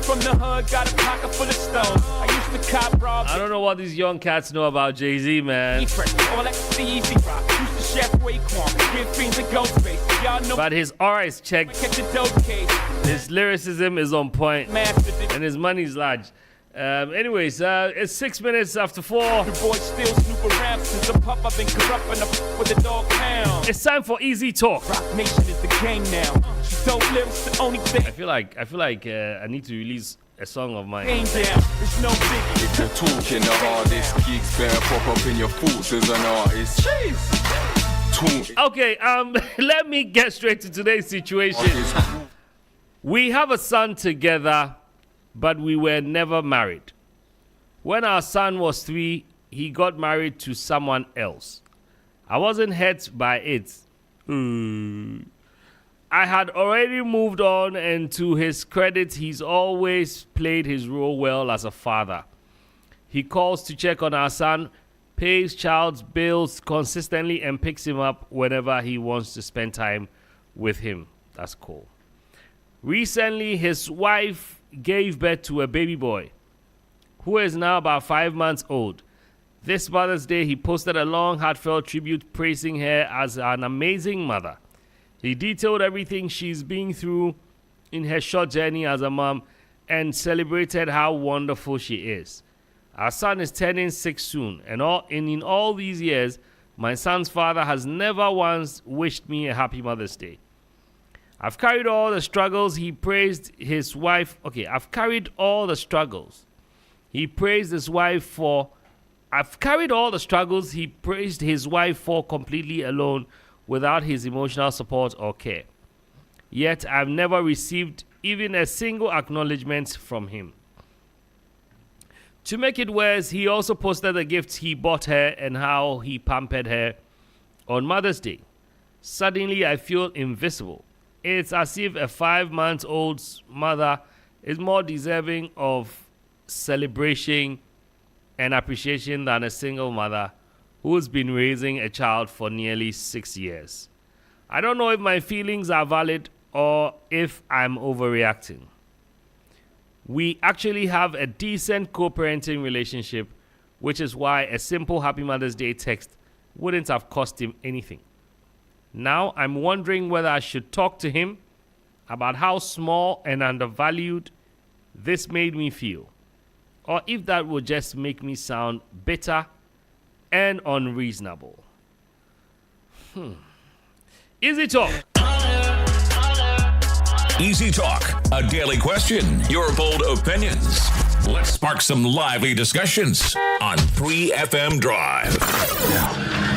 from the hood, got a pocket full of stones. I used to cop rob. I don't know what these young cats know about Jay-Z, man. All that easy rock. Used to chef Raekwon, give fiends a ghost face. Y'all know. But his aura is checked. His lyricism is on point, and his money is large. Anyways, it's 6 minutes after 4. The boy still snoop around since a pup. I've been corrupting up with the dog pound. It's time for Easy Talk. Rock Nation is the game now. Dope lyrics, the only thing. I feel like I need to release a song of mine. Game down, there's no biggie. If you're talking the hardest, geeks better pop up in your thoughts as an artist. Jeez. Okay, let me get straight to today's situation. We have a son together, but we were never married. When our son was 3, he got married to someone else. I wasn't hurt by it. I had already moved on, and to his credit, he's always played his role well as a father. He calls to check on our son, pays child's bills consistently, and picks him up whenever he wants to spend time with him. That's cool. Recently, his wife gave birth to a baby boy who is now about 5 months old. This Mother's Day, he posted a long, heartfelt tribute praising her as an amazing mother. He detailed everything she's been through in her short journey as a mom and celebrated how wonderful she is. Our son is turning 6 soon, and in all these years, my son's father has never once wished me a happy Mother's Day. I've carried all the struggles he praised his wife. I've carried all the struggles he praised his wife for. I've carried all the struggles he praised his wife for completely alone without his emotional support or care. Yet I've never received even a single acknowledgement from him. To make it worse, he also posted the gifts he bought her and how he pampered her on Mother's Day. Suddenly, I feel invisible. It's as if a 5-month-old's mother is more deserving of celebration and appreciation than a single mother who's been raising a child for nearly 6 years. I don't know if my feelings are valid or if I'm overreacting. We actually have a decent co-parenting relationship, which is why a simple Happy Mother's Day text wouldn't have cost him anything. Now I'm wondering whether I should talk to him about how small and undervalued this made me feel, or if that would just make me sound bitter and unreasonable. Easy Talk. Easy Talk, a daily question, your bold opinions. Let's spark some lively discussions on 3FM Drive. Now,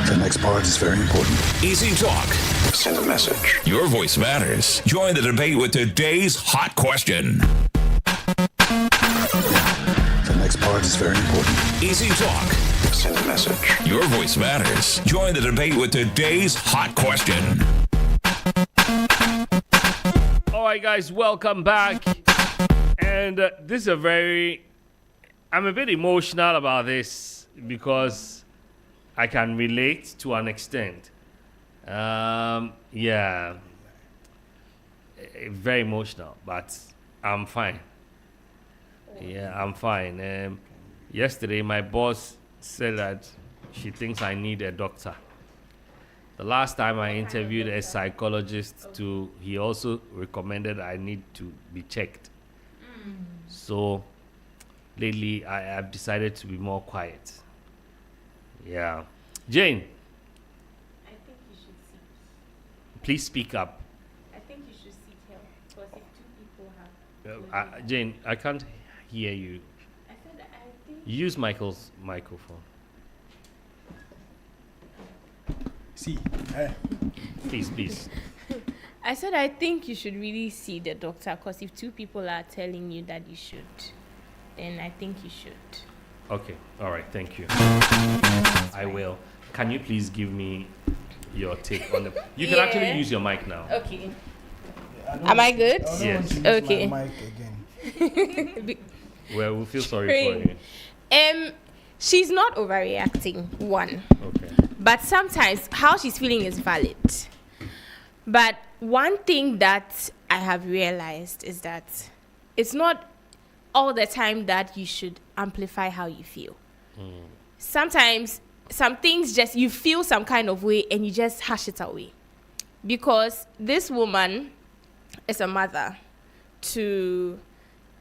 the next part is very important. Easy Talk. Send a message. Your voice matters. Join the debate with today's hot question. The next part is very important. Easy Talk. Send a message. Your voice matters. Join the debate with today's hot question. All right, guys, welcome back. And this is I'm a bit emotional about this because I can relate to an extent. Yeah, very emotional, but I'm fine. Yeah, I'm fine. Yesterday, my boss said that she thinks I need a doctor. The last time I interviewed a psychologist he also recommended I need to be checked. So lately I've decided to be more quiet. Yeah. Jane. I think you should seek. Please speak up. I think you should seek help because if 2 people have. Jane, I can't hear you. I said I think. Use Michael's microphone. See, Please. I said I think you should really see the doctor because if 2 people are telling you that you should, then I think you should. Okay. All right. Thank you. I will. Can you please give me your take on the... You can actually use your mic now. Okay. Am I good? Yes. Okay. My mic again. Well, we feel sorry for you. She's not overreacting, one. Okay. But sometimes how she's feeling is valid. But one thing that I have realized is that it's not all the time that you should amplify how you feel. Sometimes some things just, you feel some kind of way and you just hush it away. Because this woman is a mother to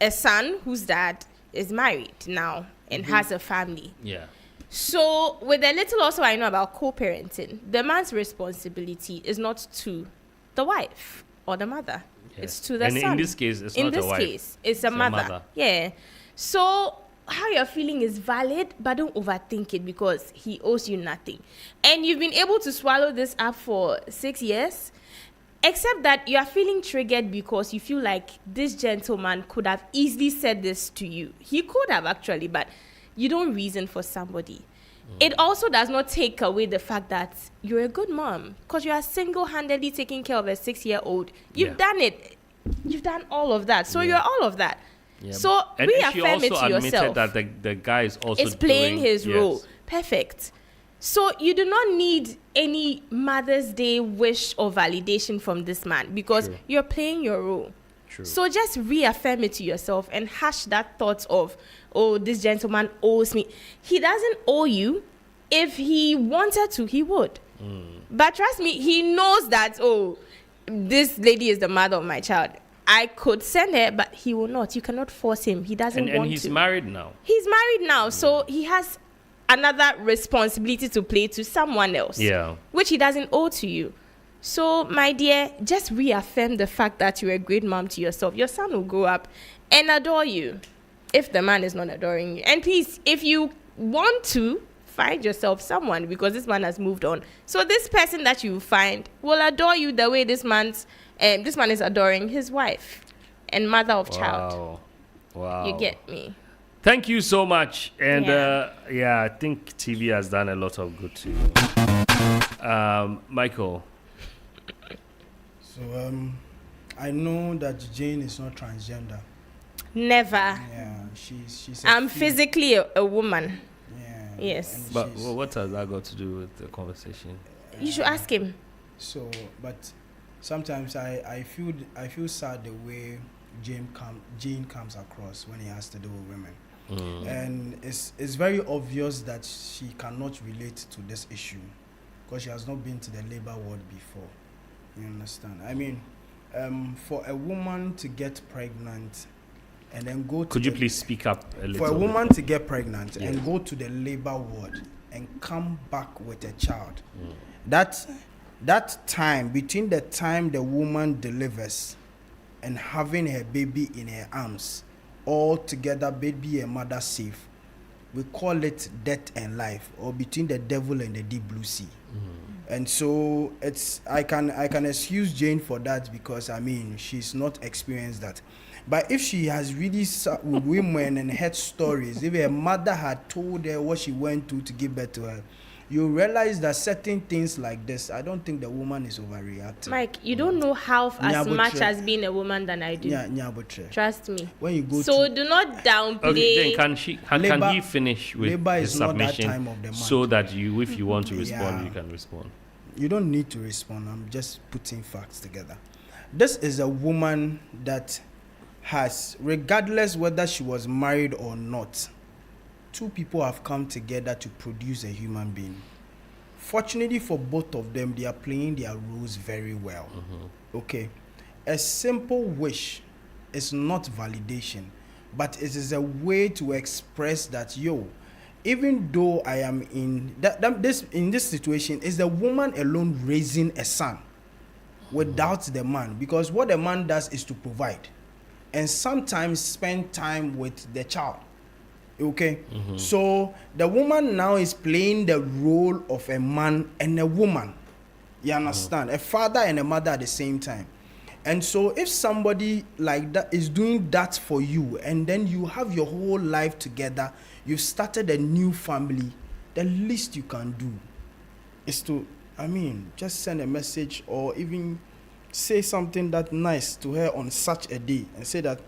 a son whose dad is married now and has a family. Yeah. So with the little also I know about co-parenting, the man's responsibility is not to the wife or the mother. Yeah. It's to the and son. in this case, it's not a wife. In this case, it's a mother. Yeah. So how you're feeling is valid, but don't overthink it because he owes you nothing. And you've been able to swallow this up for 6 years, except that you are feeling triggered because you feel like this gentleman could have easily said this to you. He could have actually, but you don't reason for somebody. It also does not take away the fact that you're a good mom because you are single-handedly taking care of a 6-year-old. You've done it. You've done all of that. So you're all of that. Yeah. So and reaffirm it to she also yourself. admitted that the guy is also It's playing his role. Yes. Perfect. So you do not need any Mother's Day wish or validation from this man because True. you're playing your role. True. So just reaffirm it to yourself and hush that thought of, oh, this gentleman owes me. He doesn't owe you. If he wanted to, he would. But trust me, he knows that, oh, this lady is the mother of my child. I could send her, but he will not. You cannot force him. He doesn't want to. And he's married now. He's married now, so he has another responsibility to play to someone else. Yeah. Which he doesn't owe to you. So, my dear, just reaffirm the fact that you're a great mom to yourself. Your son will grow up and adore you if the man is not adoring you. And please, if you want to, find yourself someone because this man has moved on. So this person that you find will adore you the way this man is adoring his wife and mother of child. Wow. You get me? Thank you so much. And Yeah. I think TV has done a lot of good to you. Michael. So I know that Jane is not transgender. Never. Yeah, she's. I'm physically a woman. Yeah. Yes. and But she's- what has that got to do with the conversation? You should ask him. So, but sometimes I feel sad the way Jane comes across when he has to do with women, and it's very obvious that she cannot relate to this issue because she has not been to the labor ward before. You understand? I mean, for a woman to get pregnant and then go to Could you please speak up a little? for a bit? woman to get pregnant and go to the labor ward and come back with a child, that time between the time the woman delivers and having her baby in her arms, all together, baby and mother safe, we call it death and life, or between the devil and the deep blue sea. And so I can excuse Jane for that because I mean she's not experienced that. But if she has really with women and heard stories, if her mother had told her what she went to give birth to her, you realize that certain things like this, I don't think the woman is overreacting. Mike, you don't know half as Nyabotre. much as being a woman than I do. Nyabotre. Trust me. When you go So to do not downplay. Okay, then can Labor- he finish with labor his is not that submission time of the month. so that you, if you want to respond, Yeah. you can respond? You don't need to respond. I'm just putting facts together. This is a woman that has, regardless whether she was married or not, two people have come together to produce a human being. Fortunately for both of them, they are playing their roles very well. Okay. A simple wish is not validation, but it is a way to express that, even though I am in this situation, is the woman alone raising a son without the man, because what the man does is to provide and sometimes spend time with the child. Okay, so the woman now is playing the role of a man and a woman. You understand? A father and a mother at the same time. And so if somebody like that is doing that for you, and then you have your whole life together, you've started a new family, the least you can do is to, just send a message or even say something that nice to her on such a day and say that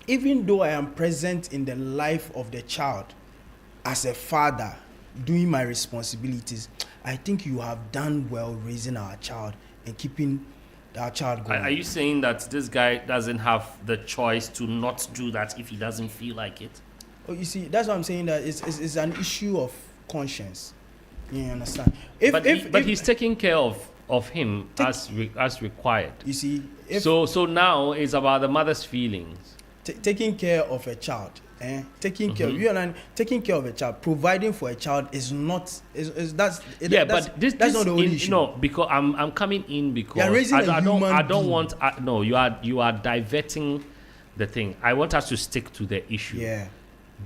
even though I am present in the life of the child as a father, doing my responsibilities, I think you have done well raising our child and keeping our child go. Are you saying that this guy doesn't have the choice to not do that if he doesn't feel like it? Oh, you see, that's what I'm saying, that it's an issue of conscience. You understand? If he's taking care of him as required. You see, so now it's about the mother's feelings. Taking care of a child, taking care of a child, providing for a child is not that's not the only issue. No, because I'm coming in because I don't want you are diverting the thing. I want us to stick to the issue. Yeah.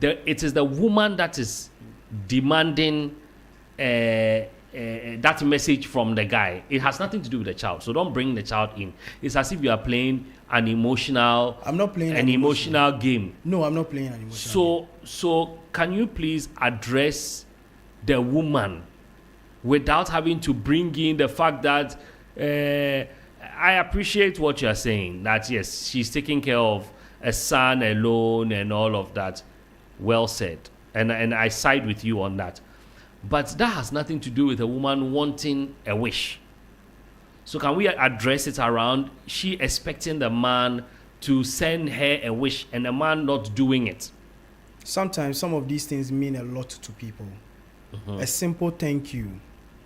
It is the woman that is demanding that message from the guy. It has nothing to do with the child. So don't bring the child in. It's as if you are playing an emotional. I'm not playing an emotional game. No, I'm not playing an emotional game. So can you please address the woman without having to bring in the fact that I appreciate what you're saying, that yes, she's taking care of a son alone and all of that. Well said. And I side with you on that. But that has nothing to do with a woman wanting a wish. So can we address it around she expecting the man to send her a wish and the man not doing it? Sometimes some of these things mean a lot to people. Mm-hmm. A simple thank you.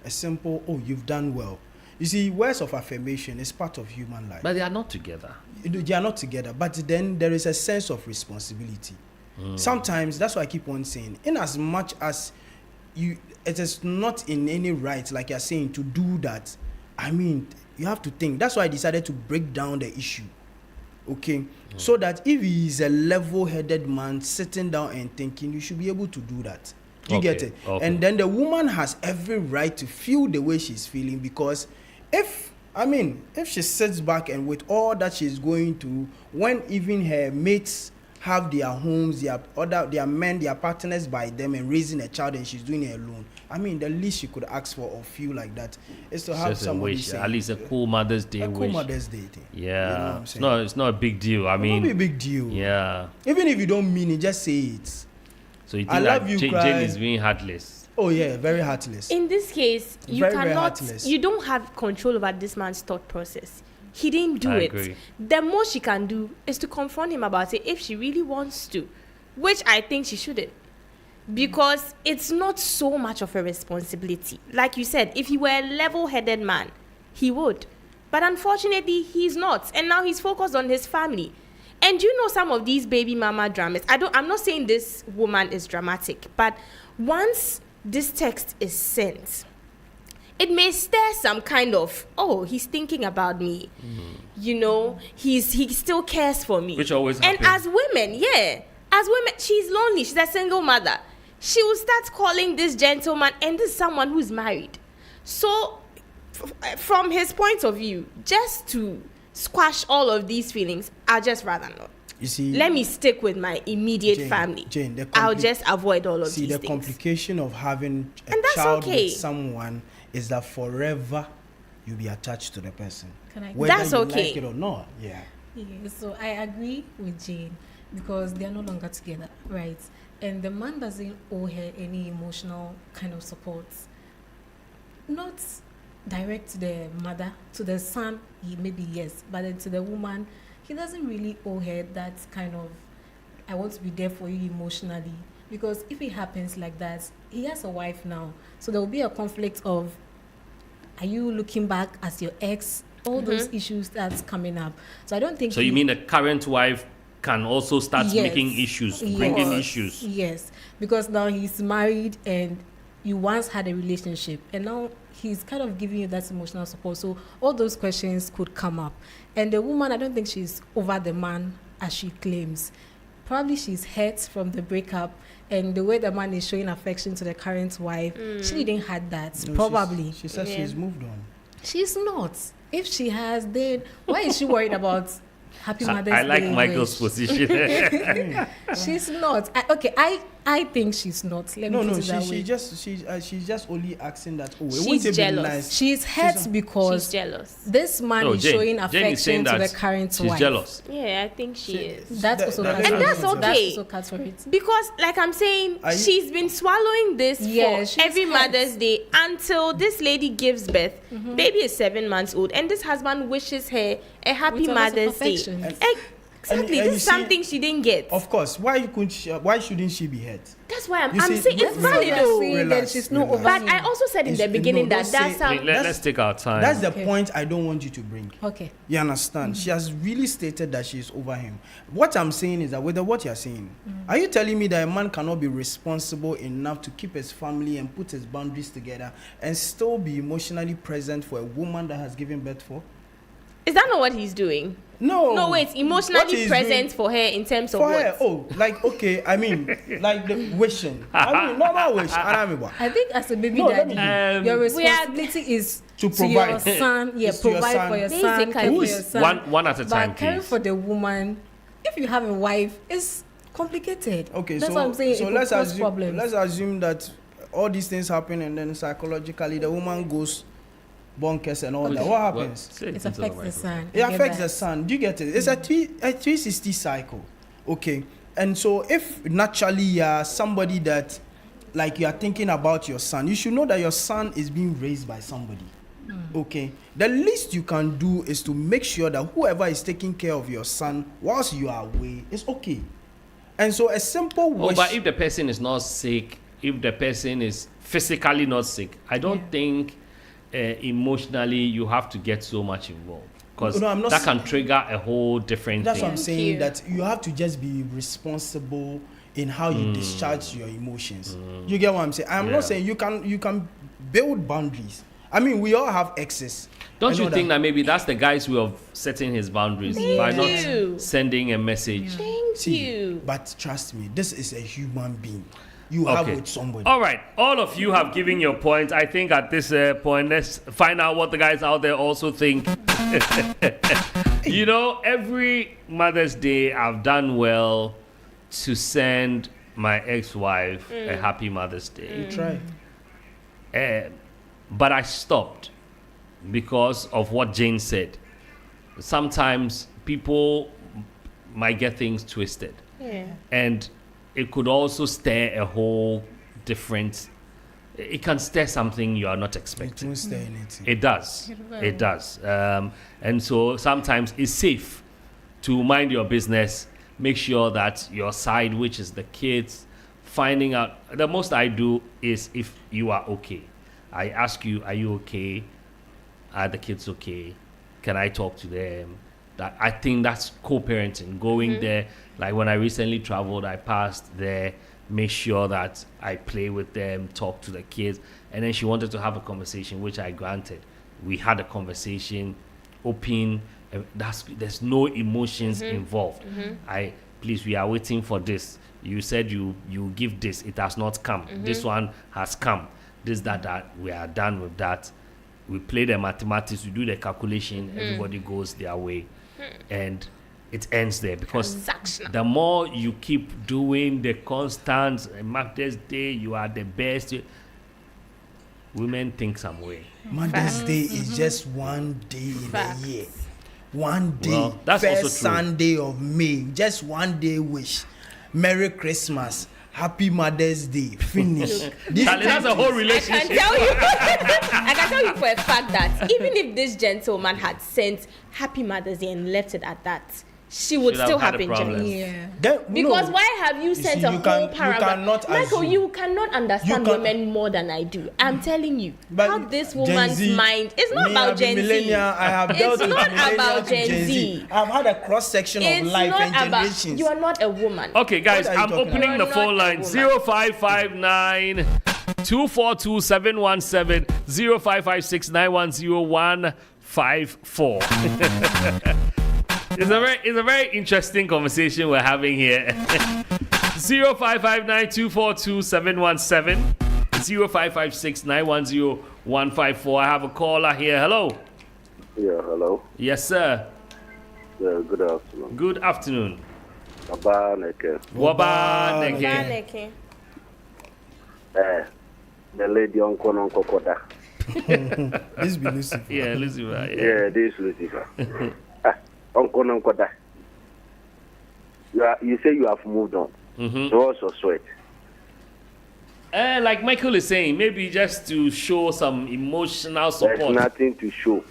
A simple, oh, you've done well. You see, words of affirmation is part of human life. But they are not together. They are not together. But then there is a sense of responsibility. Sometimes, that's why I keep on saying, in as much as it is not in any right, like you're saying, to do that. I mean, you have to think. That's why I decided to break down the issue. Okay? So that if he is a level-headed man sitting down and thinking, you should be able to do that. You get it? Okay. And then the woman has every right to feel the way she's feeling, because if she sits back and with all that she's going through, when even her mates have their homes, their men, their partners by them and raising a child, and she's doing it alone. I mean, the least she could ask for or feel like that is to have somebody say, at least a cool Mother's Day wish. Cool Mother's Day thing. Yeah. You know it's not a big deal. I mean, it won't be a big deal. Yeah. Even if you don't mean it, just say it. So you think that Jane is being heartless? Oh yeah, very heartless. In this case, you don't have control over this man's thought process. He didn't do it. Agree. The most she can do is to confront him about it if she really wants to, which I think she shouldn't, because it's not so much of a responsibility. Like you said, if he were a level-headed man, he would. But unfortunately, he's not. And now he's focused on his family. And you know, some of these baby mama dramas, I'm not saying this woman is dramatic, but once this text is sent, it may stir some kind of, oh, he's thinking about me. You know, he still cares for me. Which always happens. And as women, she's lonely. She's a single mother. She will start calling this gentleman, and this is someone who's married. So, from his point of view, just to squash all of these feelings, I'd just rather not. You see, let me stick with my immediate family. Jane, I'll just avoid all of these things. See, the complication of having a child with someone is that forever you'll be attached to the person. Whether that's you okay. like it or not. Yeah. So I agree with Jane, because they are no longer together, right? And the man doesn't owe her any emotional kind of support. Not direct to the mother, to the son, he maybe yes, but then to the woman, he doesn't really owe her that kind of, I want to be there for you emotionally. Because if it happens like that, he has a wife now. So there will be a conflict of, are you looking back as your ex? All those issues that's coming up. So I don't think. So you mean the current wife can also start making issues, bringing issues? Yes, because now he's married and you once had a relationship, and now he's kind of giving you that emotional support. So all those questions could come up. And the woman, I don't think she's over the man as she claims. Probably she's hurt from the breakup, and the way the man is showing affection to the current wife, she didn't have that. No, probably. She says she's moved on. She's not. If she has, then why is she worried about Happy Mother's Day? I like Michael's position. She's not. I think she's not. Let me put it that way. She's just only asking that. Oh, She's jealous. Nice. She's hurt because she's jealous. this man is showing affection to the current she's wife. jealous. Yeah, I think she is. That's also and that's okay. That's also cut for it. Because, like I'm saying, she's been swallowing this for every Mother's Day until this lady gives birth. Baby is 7 months old, and this husband wishes her a happy Mother's Day. Exactly, this is something she didn't get. Of course, why shouldn't she be hurt? That's why I'm saying it's valid though. She's not over. But I also said in the beginning that's how. Let's take our time. That's the point I don't want you to bring. Okay. You understand? She has really stated that she's over him. What I'm saying is that with what you're saying, are you telling me that a man cannot be responsible enough to keep his family and put his boundaries together and still be emotionally present for a woman that has given birth for? Is that not what he's doing? No, wait, emotionally present for her in terms of for what? her, okay, I mean, like the wishing. I mean, normal wish. I think as a baby daddy, your responsibility is to provide your son. Yeah, provide for your son, care for your son. One at a time, but caring for the woman, if you have a wife, it's complicated. Okay, that's what I'm saying. So let's assume that all these things happen, and then psychologically the woman goes bonkers and all that. What happens? It affects the son. It affects the son. Do you get it? It's a 360 cycle. Okay. And so if naturally you're somebody that, like, you are thinking about your son, you should know that your son is being raised by somebody. Okay. The least you can do is to make sure that whoever is taking care of your son whilst you are away is okay. And so a simple wish. But if the person is not sick, if the person is physically not sick, I don't think emotionally you have to get so much involved, because that can trigger a whole different that's thing. What I'm saying, that you have to just be responsible in how you discharge your emotions. You get what I'm saying? I'm not saying you can build boundaries. I mean, we all have exes. Don't you think that maybe that's the guy's way of setting his boundaries by not sending a message? Thank you. But trust me, this is a human being. You have with somebody. All right. All of you have given your points. I think at this point, let's find out what the guys out there also think. You know, every Mother's Day, I've done well to send my ex-wife a happy Mother's Day. You try. But I stopped because of what Jane said. Sometimes people might get things twisted. Yeah. And it could also stir a whole different. It can stir something you are not expecting. It won't stir anything. It does. It does. And so sometimes it's safe to mind your business. Make sure that your side, which is the kids, finding out. The most I do is if you are okay. I ask you, are you okay? Are the kids okay? Can I talk to them? That I think that's co-parenting. Going there, like when I recently traveled, I passed there, make sure that I play with them, talk to the kids, and then she wanted to have a conversation, which I granted. We had a conversation, open. There's no emotions involved. Please, we are waiting for this. You said you give this. It has not come. This one has come. This, that. We are done with that. We play the mathematics. We do the calculation. Everybody goes their way. And it ends there, because the more you keep doing the constant Mother's Day, you are the best. Women think some way. Mother's Day is just one day in a year. One day. Well, that's first also true. Sunday of May. Just one day wish. Merry Christmas. Happy Mother's Day. Finish. That's a whole relationship. I can tell you for a fact that even if this gentleman had sent Happy Mother's Day and left it at that, she would still have been jealous. Yeah. Because why have you sent a whole paragraph? Michael, you cannot understand women more than I do. I'm telling you. How this woman's mind is not about Gen Z. It's not about Gen Z. I've had a cross section of life and generations. You are not a woman. Okay, guys, I'm opening the phone line. 0559 242 717 0556 910 154. It's a very interesting conversation we're having here. 0559 242 717 0556 910 154. I have a caller here. Hello. Yeah, hello. Yes, sir. Yeah, good afternoon. Good afternoon. Wabaneke. Wabaneke. The lady on Koda. This be Lucifer. Yeah, Lucifer. Yeah, this Lucifer. On Koda. You say you have moved on. So also sweat. Like Michael is saying, maybe just to show some emotional support. There's nothing to show.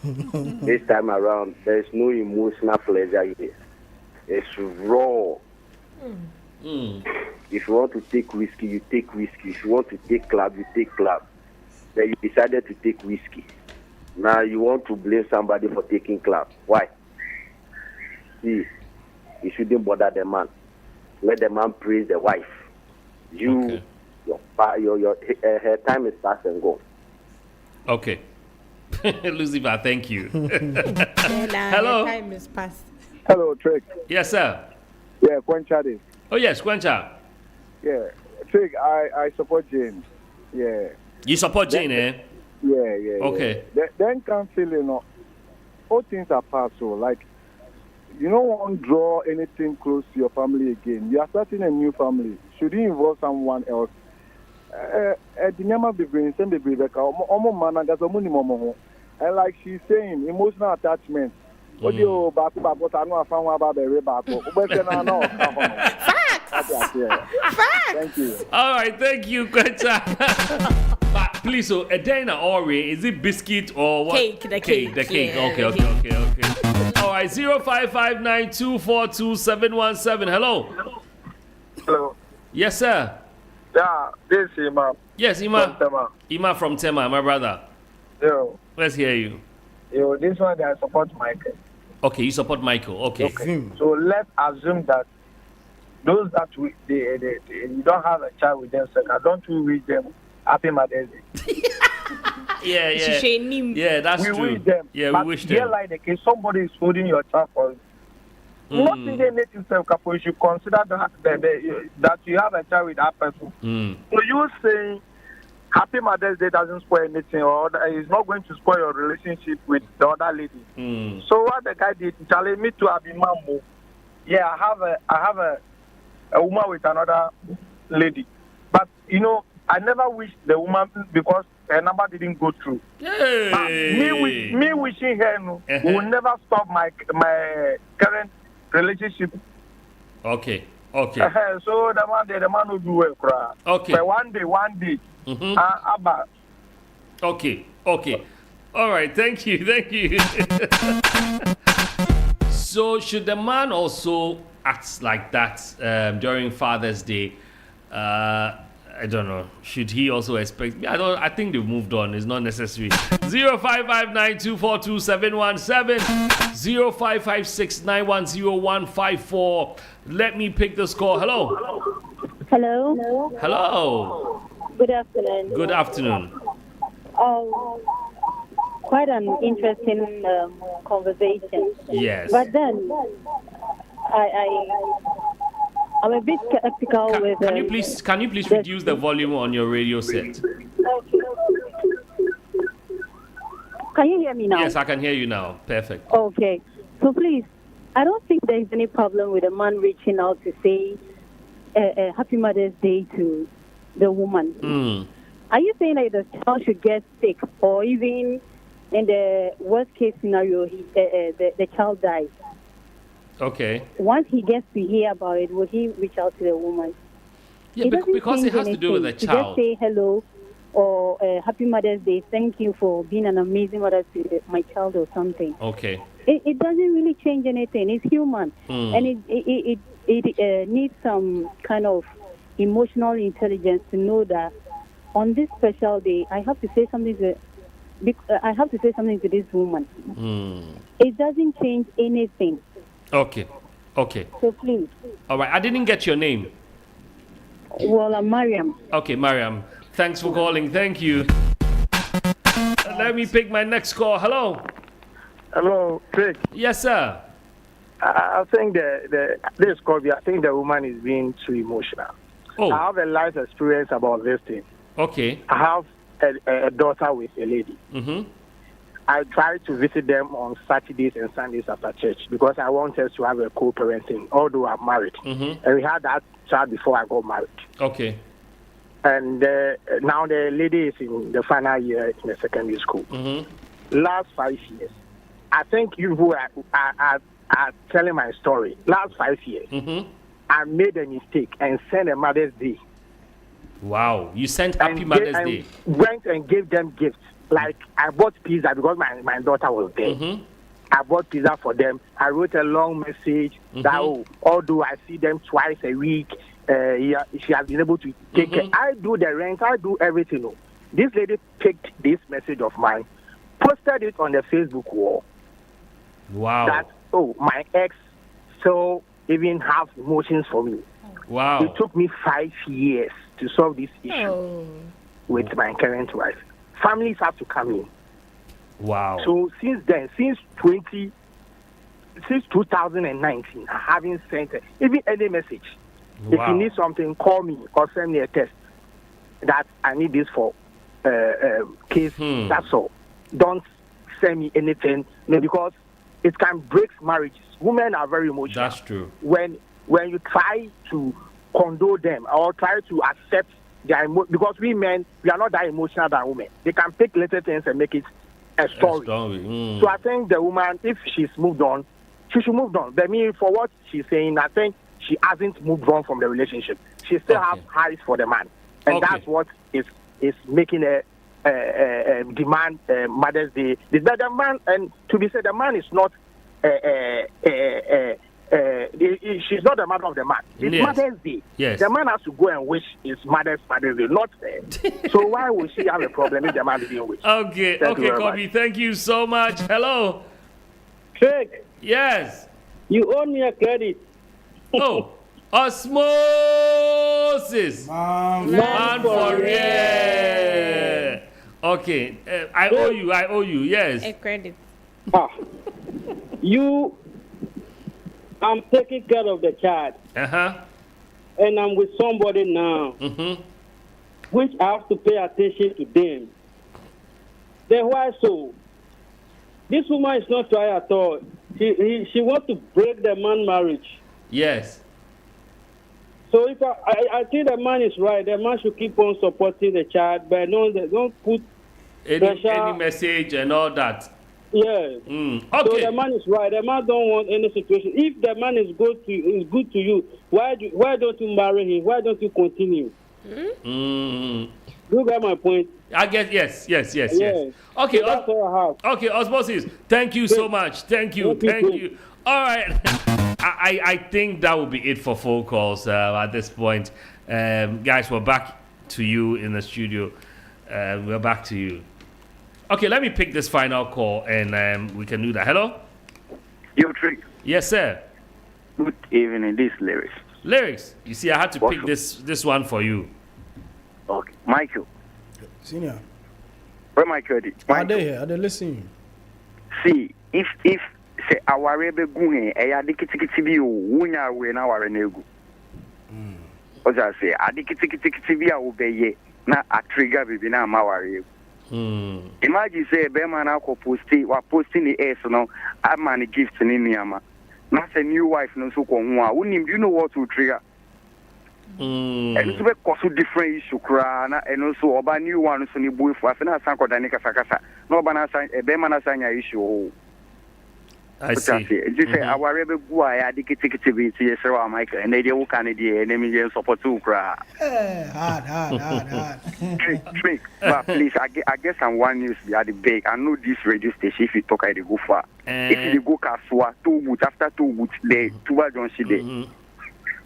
This time around, there's no emotional pleasure here. It's raw. If you want to take whiskey, you take whiskey. If you want to take club, you take club. Then you decided to take whiskey. Now you want to blame somebody for taking club. Why? See, you shouldn't bother the man. Let the man praise the wife. Her time is past and gone. Okay. Lucifer, thank you. Hello. Time is past. Hello, Trick. Yes, sir. Yeah, Quencha this. Oh, yes, Quencha. Yeah, Trick, I support Jane. Yeah. You support Jane, eh? Yeah. Okay. Then can't feel, all things are past, so, like, you don't want to draw anything close to your family again. You are starting a new family. Should you involve someone else? And like she's saying, emotional attachment. Facts. Thank you. All right, thank you, Quencha. But please, so Edina Ori, is it biscuit or what? Cake, the cake. The cake. Yeah, Okay. All right, 0559242717. Hello. Hello. Yes, sir. Yeah, this is Imam. Yes, Ima. From Tema. Ima from Tema, my brother. Yo, Let's hear you. this one I support Michael. Okay, you support Michael. Okay. So let's assume that those that you don't have a child with them, so don't we wish them happy Mother's Day? Yeah. Yeah, that's we true. Wish them. Yeah, but we wish here, them. like the case, somebody is holding your child for. Not even native self couple, you should consider that you have a child with that person. So you saying happy Mother's Day doesn't spoil anything, or it's not going to spoil your relationship with the other lady. So what the guy did, Charlie, me to have mambo. Yeah, I have a woman with another lady, but I never wish the woman because her number didn't go through. Me wishing her will never stop my current relationship. Okay. So the man will do well, cry. Okay. But one day. Abba. Okay. All right. Thank you. So should the man also act like that during Father's Day? I don't know. Should he also expect? I think they've moved on. It's not necessary. 0559242717, 0556910154. Let me pick this call. Hello. Good afternoon. Good afternoon. Quite an interesting conversation. Yes. But then I'm a bit skeptical with. Can you please reduce the volume on your radio set? Can you hear me now? Yes, I can hear you now. Perfect. Okay. So please, I don't think there is any problem with a man reaching out to say Happy Mother's Day to the woman. Are you saying that the child should get sick, or even in the worst case scenario, the child dies? Okay. Once he gets to hear about it, will he reach out to the woman? Yeah, because it has to do with the child. To just say hello or Happy Mother's Day, thank you for being an amazing mother to my child or something. Okay. It doesn't really change anything. It's human. And it needs some kind of emotional intelligence to know that on this special day, I have to say something to this woman. It doesn't change anything. Okay. So please. All right. I didn't get your name. Well, I'm Mariam. Okay, Mariam. Thanks for calling. Thank you. Let me pick my next call. Hello. Hello, Chris. Yes, sir. I think this Kobe, I think the woman is being too emotional. Oh. I have a life experience about this thing. Okay. I have a daughter with a lady. I try to visit them on Saturdays and Sundays after church because I want us to have a co-parenting, although I'm married. And we had that child before I got married. Okay. and now the lady is in the final year in the secondary school. Last 5 years, I think you who are telling my story. Last 5 years, I made a mistake and sent a Mother's Day. Wow, you sent Happy Mother's Day. Went and gave them gifts. Like I bought pizza because my daughter was there. I bought pizza for them. I wrote a long message that although I see them twice a week, she has been able to take care. I do the rent, I do everything. This lady picked this message of mine, posted it on the Facebook wall. Wow. That, my ex still even have emotions for me. Wow. It took me 5 years to solve this issue with my current wife. Families have to come in. Wow. So since then, since 2019, I haven't sent even any message. Wow. If you need something, call me or send me a text that I need this for case. That's all. Don't send me anything because it can break marriages. Women are very emotional. That's true. When you try to condone them or try to accept their because we men, we are not that emotional than women. They can pick little things and make it a story. So I think the woman, if she's moved on, she should move on. But me, for what she's saying, I think she hasn't moved on from the relationship. She still has eyes for the man, and that's what is making a demand Mother's Day. The man, and to be said, the man is not. She's not the mother of the man. It's Mother's Day. Yes. The man has to go and wish his Mother's Day, not her. So why would she have a problem if the man didn't wish? Okay, Kobe, thank you so much. Hello. Craig. Yes. You owe me a credit. Osmosis. Man for real. Okay, I owe you, yes. A credit. I'm taking care of the child. And I'm with somebody now. Which I have to pay attention to them. Then why so? This woman is not trying at all. She wants to break the man marriage. Yes. So if I think the man is right, the man should keep on supporting the child, but don't put any message and all that. Yeah. Okay. So the man is right. The man don't want any situation. If the man is good to you, why don't you marry him? Why don't you continue? You got my point. I get yes. Okay, So that's all I have. Okay, Osmosis, thank you so much. Thank you. All right. I think that will be it for phone calls at this point. Guys, we're back to you in the studio. We're back to you. Okay, let me pick this final call and we can do that. Hello? Yo, Trick. Yes, sir. Good evening. This lyrics. Lyrics. You see, I had to pick this one for you. Okay. Michael. Senior. Where Michael? Are they here? Are they listening? See, if say aware be gu he e ya dikiti bi o wunya we na aware na egu. O ja say adikiti bi a wo be ye na a trigger bibi na ma aware. Imagine say be man akọ posting the air so no a man gift ni niama. Na say new wife no so ko hu a unim you know what to trigger. And so be cause different issue kra na and also oba new one so ni boy for afina san ko dani kasa no oba na san be man asanya issue. I see. You say our rebel boy I dikiti bi ti yesra Michael and they will can dey enemy dey support to kra. Hard. Trick. But please, I guess I'm one news at the big. I know this radio station. If you talk, I go far. If you go Kaswa, 2 boots after 2 boots, they 2 John Shide.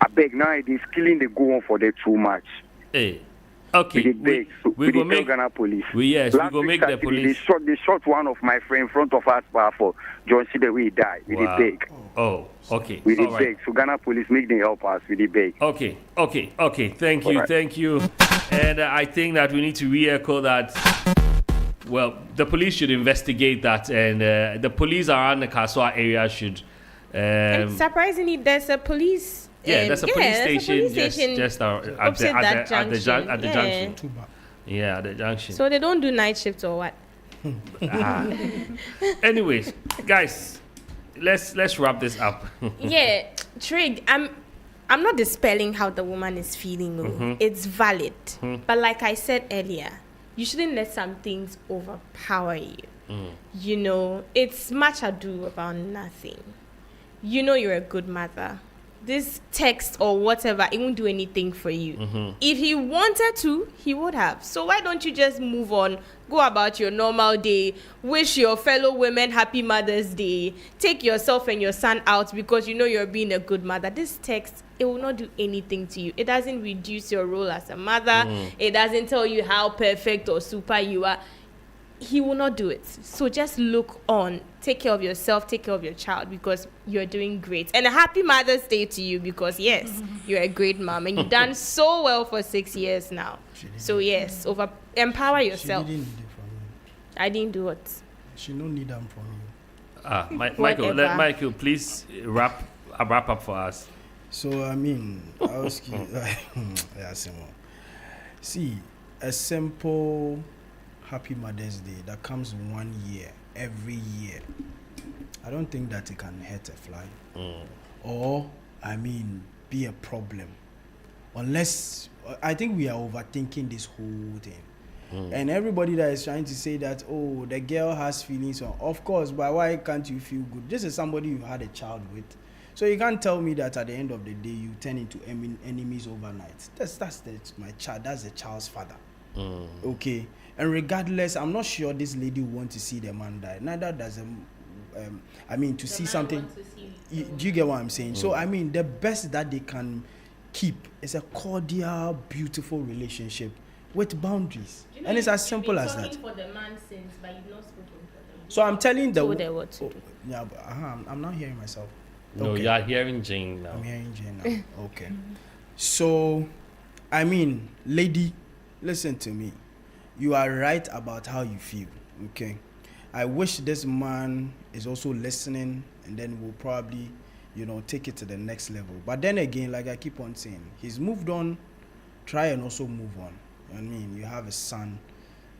I beg now it is killing the go on for the too much. Hey. Okay. We go make Ghana police. We go make the police. They shot one of my friends in front of us for John Shide. We die. We did beg. Oh, okay. We did beg. So Ghana police make them help us. We did beg. Okay. Thank you. And I think that we need to re-echo that. Well, the police should investigate that, and the police around the Kaswa area should. And surprisingly, there's a police. There's a police station just at the junction. Yeah, at the junction. So they don't do night shifts or what? Anyways, guys, let's wrap this up. Yeah, Trig, I'm not dispelling how the woman is feeling. It's valid. But like I said earlier, you shouldn't let some things overpower you. You know, it's much ado about nothing. You know you're a good mother. This text or whatever, it won't do anything for you. If he wanted to, he would have. So why don't you just move on, go about your normal day, wish your fellow women happy Mother's Day, take yourself and your son out because you know you're being a good mother. This text, it will not do anything to you. It doesn't reduce your role as a mother. It doesn't tell you how perfect or super you are. He will not do it. So just look on, take care of yourself, take care of your child because you're doing great. And a happy Mother's Day to you because yes, you're a great mom and you've done so well for 6 years now. So yes, empower yourself. She didn't need it from me. I didn't do what? She don't need them from me. Michael, please wrap up for us. So I mean, I was see a simple Happy Mother's Day that comes 1 year, every year. I don't think that it can hurt a fly. Or, I mean, be a problem. Unless, I think we are overthinking this whole thing. And everybody that is trying to say that, oh, the girl has feelings. Of course, but why can't you feel good? This is somebody you had a child with. So you can't tell me that at the end of the day, you turn into enemies overnight. That's my child. That's the child's father. Okay. And regardless, I'm not sure this lady want to see the man die. Neither does to see something. Do you get what I'm saying? So I mean, the best that they can keep is a cordial, beautiful relationship with boundaries, and it's as simple as that. For the man since, but you've not spoken for them. So I'm telling the. What to do. Yeah, but I'm not hearing myself. No, okay. You are hearing Jane now. I'm hearing Jane now. Okay. So, I mean, lady, listen to me. You are right about how you feel, okay? I wish this man is also listening and then we'll probably, take it to the next level. But then again, like I keep on saying, he's moved on, try and also move on. I mean, you have a son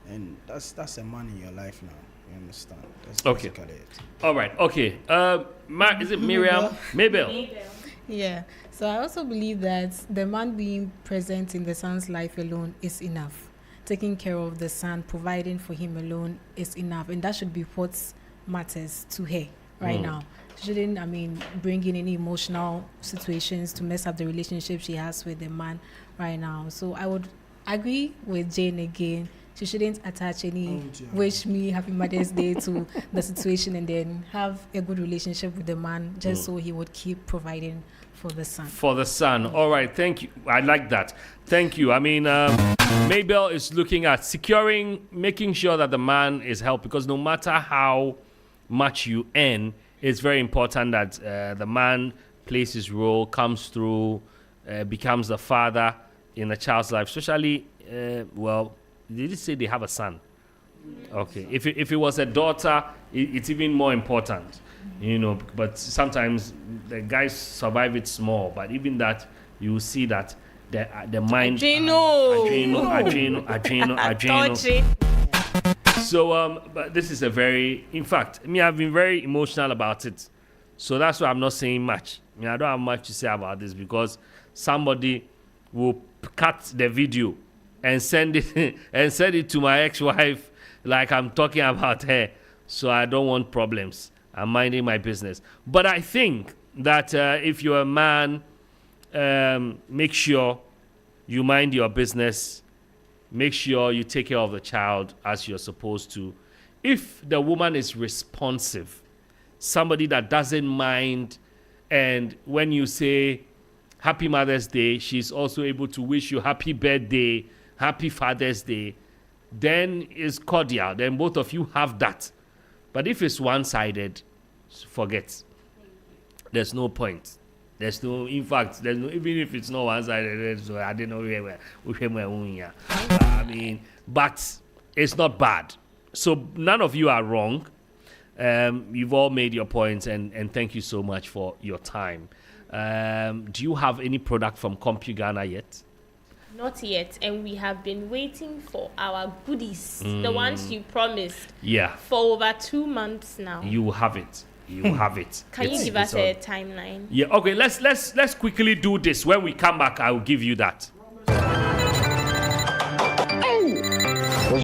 and that's a man in your life now. You understand? That's okay. Basically it. All right, okay. Is it Miriam? Mabel? Yeah. So I also believe that the man being present in the son's life alone is enough. Taking care of the son, providing for him alone is enough. And that should be what matters to her right now. She shouldn't, bring in any emotional situations to mess up the relationship she has with the man right now. So I would agree with Jane again. She shouldn't attach any wish me happy Mother's Day to the situation and then have a good relationship with the man just so he would keep providing for the son. For the son. All right. Thank you. I like that. Thank you. Mabel is looking at making sure that the man is helped because no matter how much you earn, it's very important that the man plays his role, comes through, becomes the father in the child's life. Especially, did you say they have a son? Okay. If it was a daughter, it's even more important. But sometimes the guys survive it small. But even that, you see that the mind. Adreno. So, but this is in fact, I've been very emotional about it. So that's why I'm not saying much. I don't have much to say about this because somebody will cut the video and send it to my ex-wife like I'm talking about her. So I don't want problems. I'm minding my business. But I think that if you're a man, make sure you mind your business. Make sure you take care of the child as you're supposed to. If the woman is responsive, somebody that doesn't mind, and when you say Happy Mother's Day, she's also able to wish you happy birthday, happy Father's Day, then it's cordial. Then both of you have that. But if it's one-sided, forget. There's no point. Even if it's not one-sided, so I don't know where but it's not bad. So none of you are wrong. You've all made your points, and thank you so much for your time. Do you have any product from CompuGhana yet? Not yet, and we have been waiting for our goodies, the ones you promised. Yeah. For over 2 months now. You have it. you have it. Can you give us a timeline? Yeah, okay, let's quickly do this. When we come back, I will give you that.